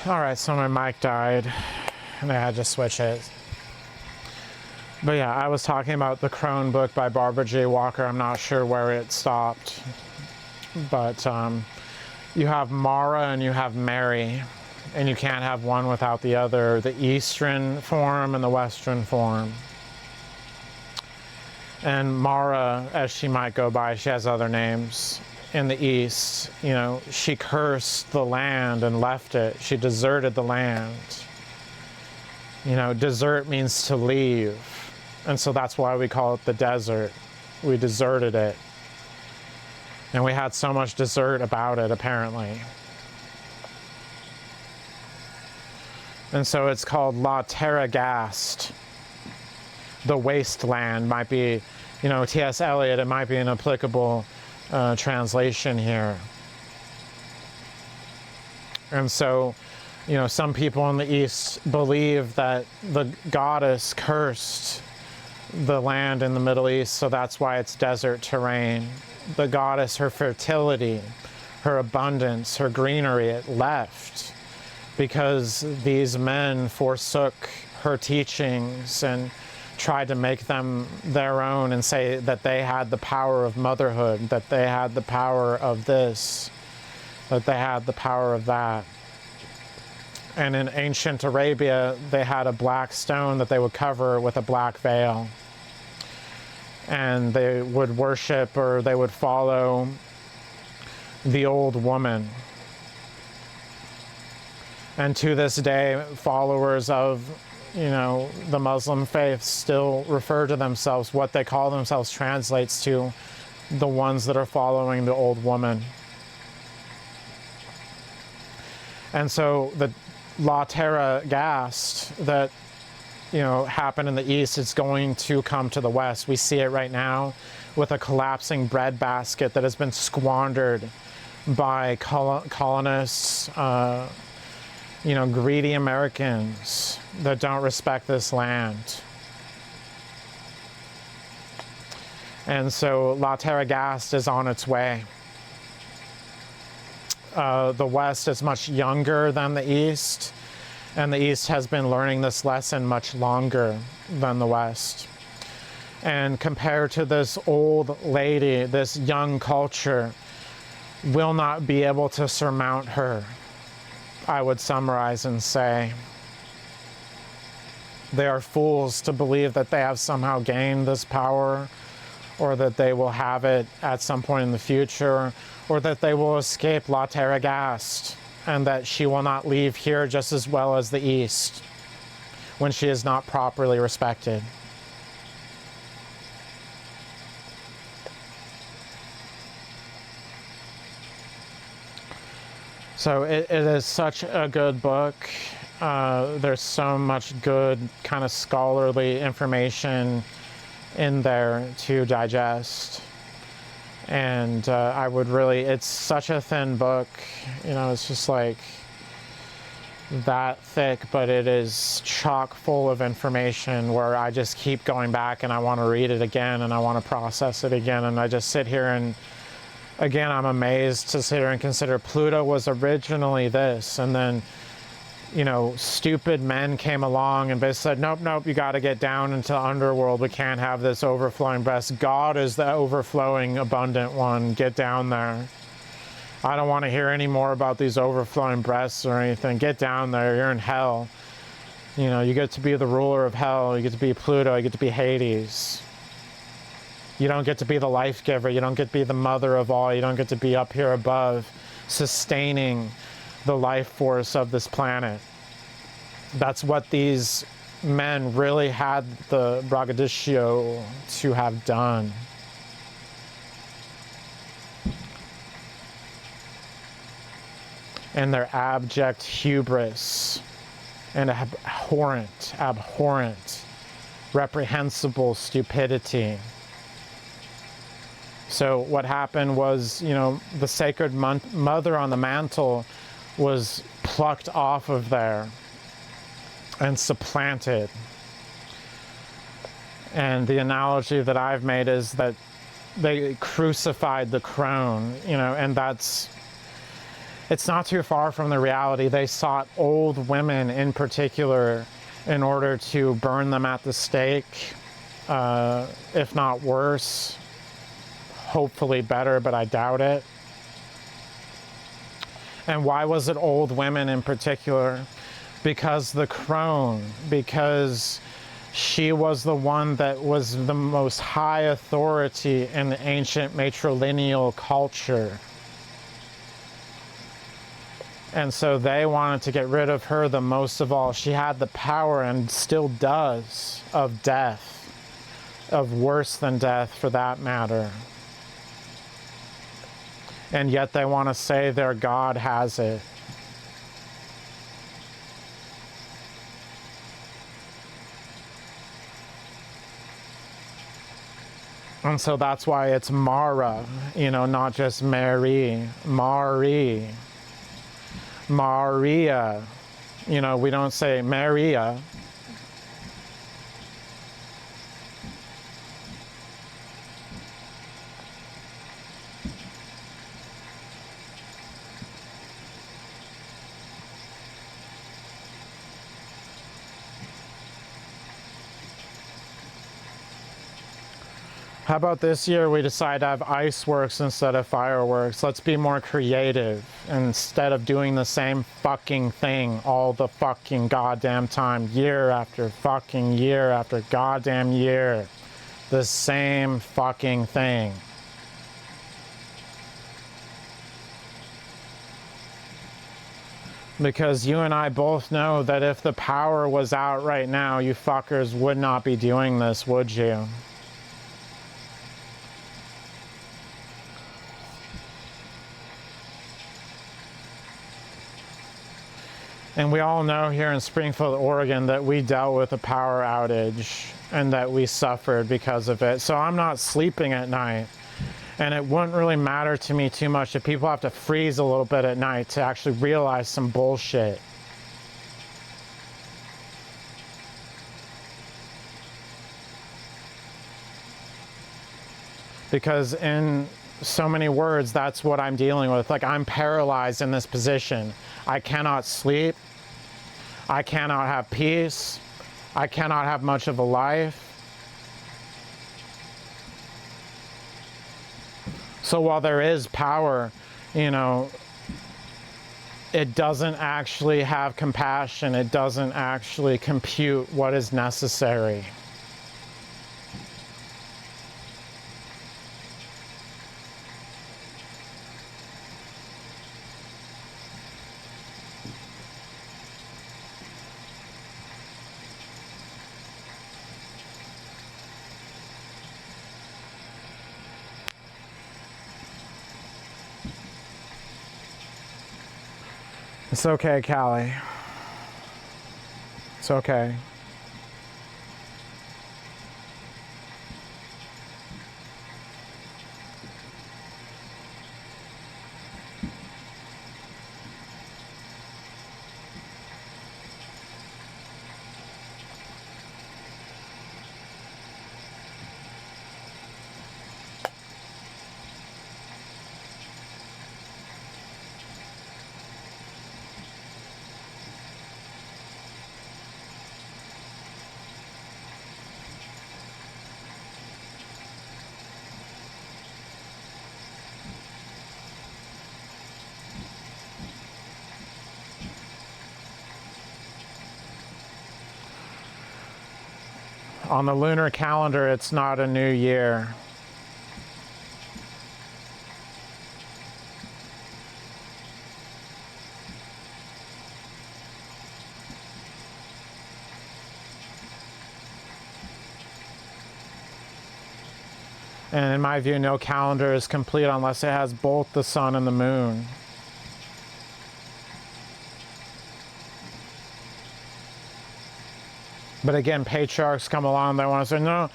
All right, so my mic died and I had to switch it. But yeah, I was talking about the Crone book by Barbara J. Walker. I'm not sure where it stopped. But you have Mara and you have Mary, and you can't have one without the other, the Eastern form and the Western form. And Mara, as she might go by, she has other names. In the East, you know, she cursed the land and left it. She deserted the land. You know, desert means to leave. And so that's why we call it the desert. We deserted it. And we had so much desert about it, apparently. And so it's called La Terra Gast. The wasteland might be, you know, T.S. Eliot, it might be an applicable translation here. And so, you know, some people in the East believe that the goddess cursed the land in the Middle East, so that's why it's desert terrain. The goddess, her fertility, her abundance, her greenery, it left because these men forsook her teachings and tried to make them their own and say that they had the power of motherhood, that they had the power of this, that they had the power of that. And in ancient Arabia, they had a black stone that they would cover with a black veil. And they would worship, or they would follow the old woman. And to this day, followers of, you know, the Muslim faith still refer to themselves, what they call themselves translates to the ones that are following the old woman. And so the La Terra Gast that, you know, happened in the East, it's going to come to the West. We see it right now with a collapsing breadbasket that has been squandered by colonists, you know, greedy Americans that don't respect this land. And so La Terra Gast is on its way. The West is much younger than the East, and the East has been learning this lesson much longer than the West. And compared to this old lady, this young culture will not be able to surmount her, I would summarize and say. They are fools to believe that they have somehow gained this power, or that they will have it at some point in the future, or that they will escape La Terra Gast, and that she will not leave here just as well as the East when she is not properly respected. So it is such a good book. There's so much good kind of scholarly information in there to digest. And I would really, it's such a thin book, you know, it's just like that thick, but it is chock full of information where I just keep going back and I want to read it again and I want to process it again. And I just sit here and again, I'm amazed to sit here and consider Pluto was originally this, and then, you know, stupid men came along and basically said, nope, nope, you got to get down into the underworld. We can't have this overflowing breast. God is the overflowing, abundant one. Get down there. I don't want to hear any more about these overflowing breasts or anything. Get down there. You're in hell. You know, you get to be the ruler of hell. You get to be Pluto. You get to be Hades. You don't get to be the life giver. You don't get to be the mother of all. You don't get to be up here above, sustaining the life force of this planet. That's what these men really had the braggadocio to have done. And their abject hubris and abhorrent, reprehensible stupidity. So what happened was, you know, the sacred mother on the mantle was plucked off of there and supplanted. And the analogy that I've made is that they crucified the crone, you know, and that's, It's not too far from the reality. They sought old women in particular in order to burn them at the stake, if not worse. Hopefully better, but I doubt it. And why was it old women in particular? Because the crone, because she was the one that was the most high authority in the ancient matrilineal culture. And so they wanted to get rid of her the most of all. She had the power, and still does, of death, of worse than death for that matter. And yet they want to say their God has it. And so that's why it's Mara, not just Mary, Marie, Maria. We don't say Maria. How about this year we decide to have ice works instead of fireworks? Let's be more creative instead of doing the same fucking thing all the fucking goddamn time, year after fucking year after goddamn year. The same fucking thing. Because you and I both know that if the power was out right now, you fuckers would not be doing this, would you? And we all know here in Springfield, Oregon, that we dealt with a power outage and that we suffered because of it. So I'm not sleeping at night. And it wouldn't really matter to me too much if people have to freeze a little bit at night to actually realize some bullshit. Because in so many words, that's what I'm dealing with. Like, I'm paralyzed in this position. I cannot sleep. I cannot have peace. I cannot have much of a life. So while there is power, it doesn't actually have compassion. It doesn't actually compute what is necessary. It's okay, Callie. It's okay. On the lunar calendar, it's not a new year. And in my view, no calendar is complete unless it has both the sun and the moon. But again, patriarchs come along, they want to say, no,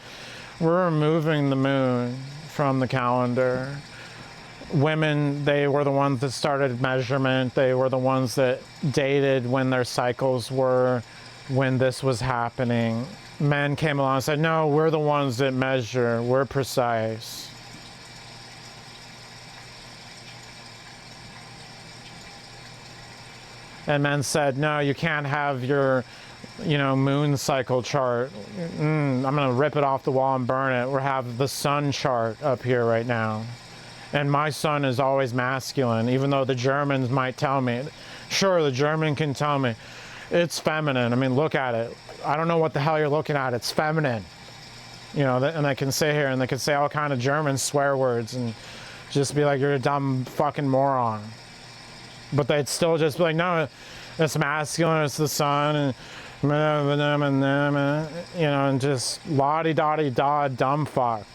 we're removing the moon from the calendar. Women, they were the ones that started measurement. They were the ones that dated when their cycles were, when this was happening. Men came along and said, no, we're the ones that measure. We're precise. and then said, no, you can't have your, moon cycle chart. I'm gonna rip it off the wall and burn it. Or have the sun chart up here right now. And my sun is always masculine, even though the Germans might tell me. Sure, the German can tell me it's feminine. I mean, look at it. I don't know what the hell you're looking at. It's feminine. And they can sit here and they can say all kind of German swear words and just be like, you're a dumb fucking moron. But they'd still just be like, no, it's masculine, it's the sun, and and just la-di-da-di-da, dumb fuck.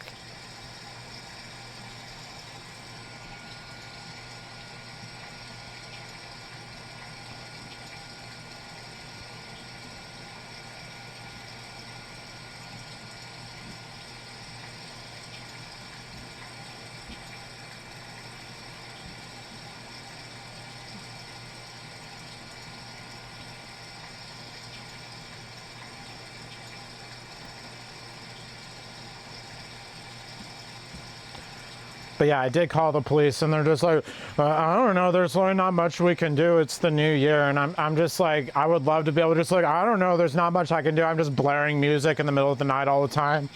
But yeah, I did call the police, and they're just like, I don't know, there's really not much we can do. It's the new year. And I'm just like, I would love to be able to just like, I don't know, there's not much I can do. I'm just blaring music in the middle of the night all the time.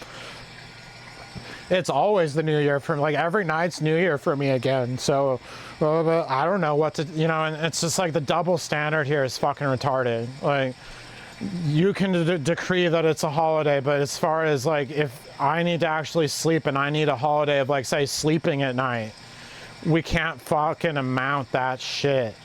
It's always the new year for me. Like, every night's new year for me again. So I don't know what to, and it's just like the double standard here is fucking retarded. Like, you can decree that it's a holiday, but as far as like, if I need to actually sleep and I need a holiday of like, say, sleeping at night, we can't fucking amount that shit.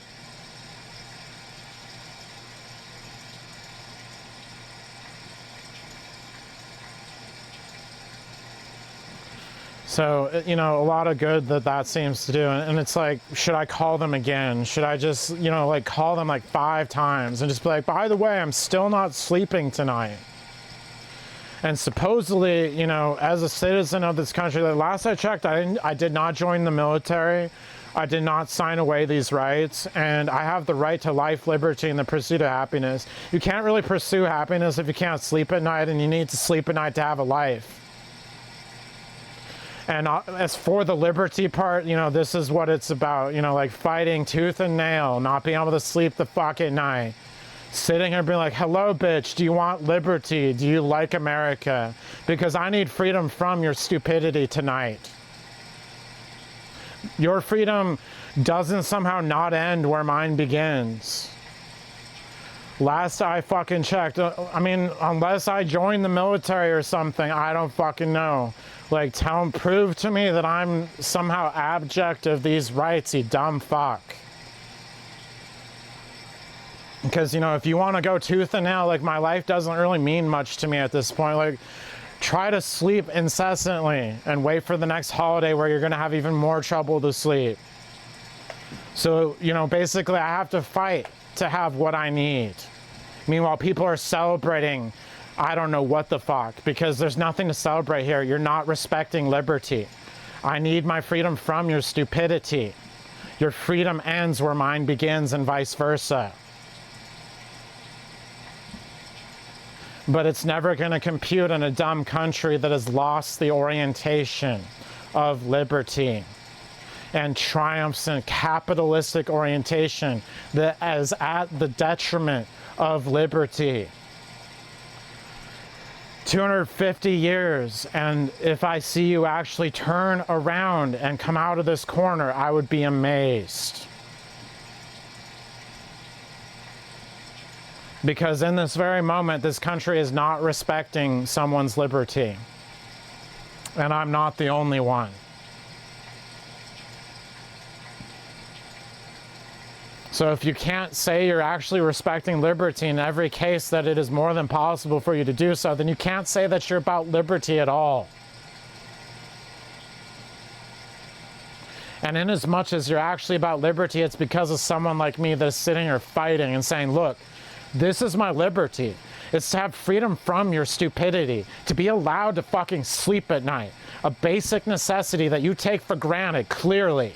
So, a lot of good that seems to do. And it's like, should I call them again? Should I just, like call them like 5 times and just be like, by the way, I'm still not sleeping tonight. And supposedly, as a citizen of this country, like last I checked, I did not join the military. I did not sign away these rights. And I have the right to life, liberty, and the pursuit of happiness. You can't really pursue happiness if you can't sleep at night, and you need to sleep at night to have a life. And as for the liberty part, this is what it's about, like fighting tooth and nail, not being able to sleep the fuck at night. Sitting here being like, hello, bitch, do you want liberty? Do you like America? Because I need freedom from your stupidity tonight. Your freedom doesn't somehow not end where mine begins. Last I fucking checked, unless I join the military or something, I don't fucking know. Like, prove to me that I'm somehow abject of these rights, you dumb fuck. Because, if you want to go tooth and nail, like, my life doesn't really mean much to me at this point. Like, try to sleep incessantly and wait for the next holiday where you're going to have even more trouble to sleep. So, basically I have to fight to have what I need. Meanwhile, people are celebrating I don't know what the fuck, because there's nothing to celebrate here. You're not respecting liberty. I need my freedom from your stupidity. Your freedom ends where mine begins and vice versa. But it's never going to compute in a dumb country that has lost the orientation of liberty and triumphs in capitalistic orientation that is at the detriment of liberty. 250 years, and if I see you actually turn around and come out of this corner, I would be amazed. Because in this very moment, this country is not respecting someone's liberty. And I'm not the only one. So if you can't say you're actually respecting liberty in every case that it is more than possible for you to do so, then you can't say that you're about liberty at all. And in as much as you're actually about liberty, it's because of someone like me that's sitting here fighting and saying, look, this is my liberty. It's to have freedom from your stupidity, to be allowed to fucking sleep at night. A basic necessity that you take for granted, clearly.